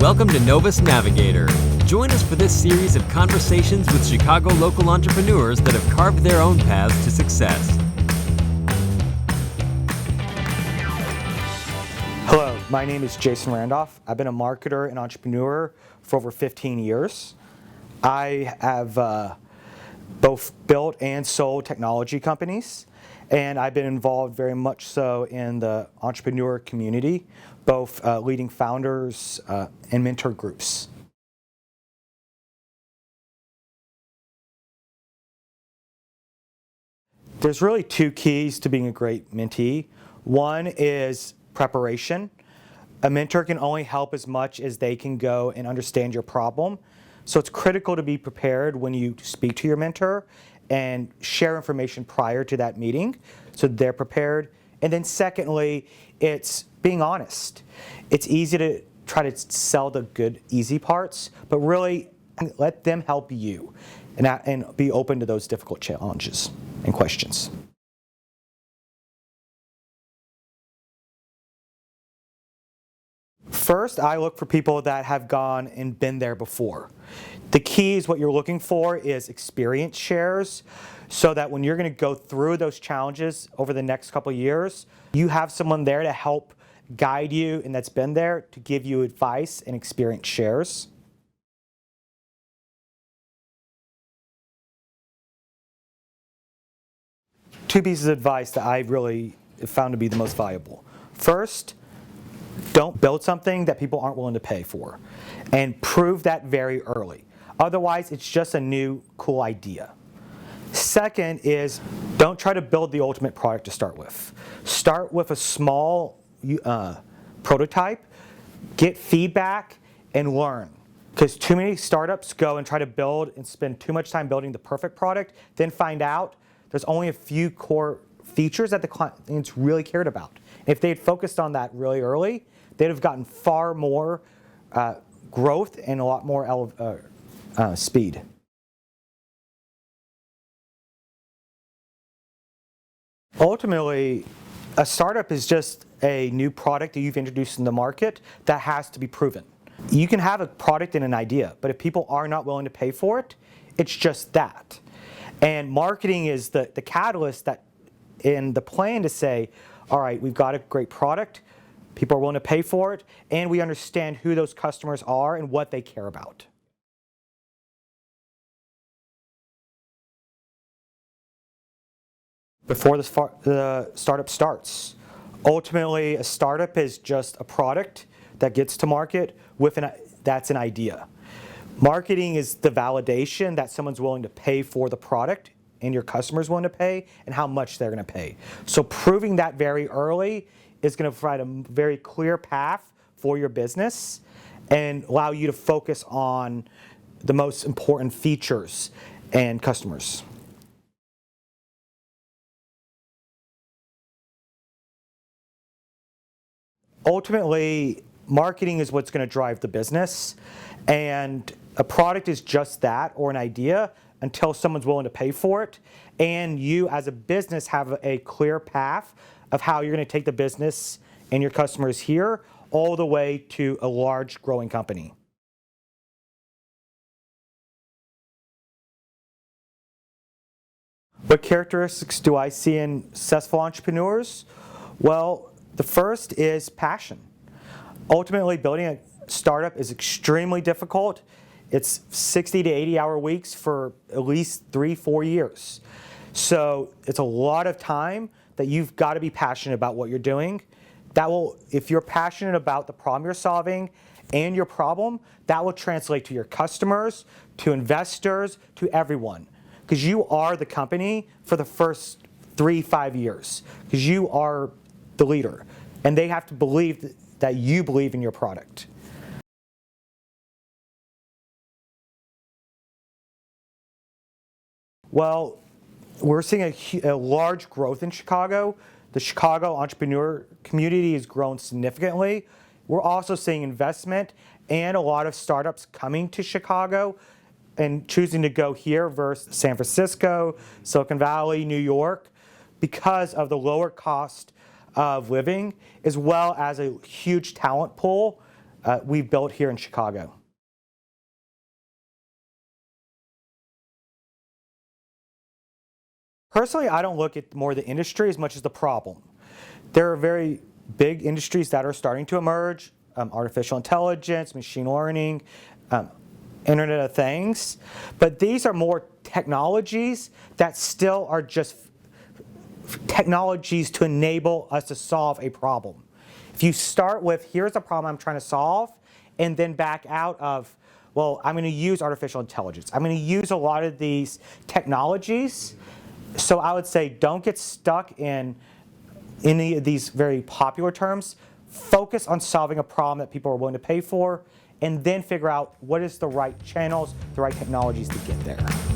Welcome to Novus Navigator. Join us for this series of conversations with Chicago local entrepreneurs that have carved their own paths to success. Hello, my name is Jason Randolph. I've been a marketer and entrepreneur for over 15 years. I have both built and sold technology companies, and I've been involved very much so in the entrepreneur community, both leading founders and mentor groups. There's really two keys to being a great mentee. One is preparation. A mentor can only help as much as they can go and understand your problem. So it's critical to be prepared when you speak to your mentor and share information prior to that meeting so they're prepared. And then secondly, it's being honest. It's easy to try to sell the good, easy parts, but really let them help you and be open to those difficult challenges and questions. First, I look for people that have gone and been there before. The key is what you're looking for is experience shares, so that when you're going to go through those challenges over the next couple of years, you have someone there to help guide you and that's been there to give you advice and experience shares. Two pieces of advice that I really found to be the most valuable. First, don't build something that people aren't willing to pay for, and prove that very early. Otherwise, it's just a new, cool idea. Second is, don't try to build the ultimate product to start with. Start with a small prototype, get feedback, and learn. Because too many startups go and try to build and spend too much time building the perfect product, then find out there's only a few core features that the clients really cared about. If they had focused on that really early, they'd have gotten far more growth and a lot more speed. Ultimately, a startup is just a new product that you've introduced in the market that has to be proven. You can have a product and an idea, but if people are not willing to pay for it, it's just that. And marketing is the catalyst that in the plan to say, all right, we've got a great product, people are willing to pay for it, and we understand who those customers are and what they care about. Before the startup starts. Ultimately, a startup is just a product that gets to market with that's an idea. Marketing is the validation that someone's willing to pay for the product and your customer's willing to pay and how much they're going to pay. So proving that very early is going to provide a very clear path for your business and allow you to focus on the most important features and customers. Ultimately, marketing is what's going to drive the business, and a product is just that, or an idea, until someone's willing to pay for it, and you as a business have a clear path of how you're going to take the business and your customers here all the way to a large growing company. What characteristics do I see in successful entrepreneurs? Well, the first is passion. Ultimately, building a startup is extremely difficult. It's 60 to 80-hour weeks for at least 3-4 years. So it's a lot of time that you've got to be passionate about what you're doing. If you're passionate about the problem you're solving and your problem, that will translate to your customers, to investors, to everyone. Because you are the company for the first 3-5 years. Because you are the leader. And they have to believe that you believe in your product. Well, we're seeing a large growth in Chicago. The Chicago entrepreneur community has grown significantly. We're also seeing investment and a lot of startups coming to Chicago and choosing to go here versus San Francisco, Silicon Valley, New York, because of the lower cost of living, as well as a huge talent pool we've built here in Chicago. Personally, I don't look at more the industry as much as the problem. There are very big industries that are starting to emerge, artificial intelligence, machine learning, Internet of Things, but these are more technologies that still are just technologies to enable us to solve a problem. If you start with, here's a problem I'm trying to solve, and then back out of, well, I'm going to use artificial intelligence. I'm going to use a lot of these technologies. So I would say don't get stuck in any of these very popular terms. Focus on solving a problem that people are willing to pay for, and then figure out what is the right channels, the right technologies to get there.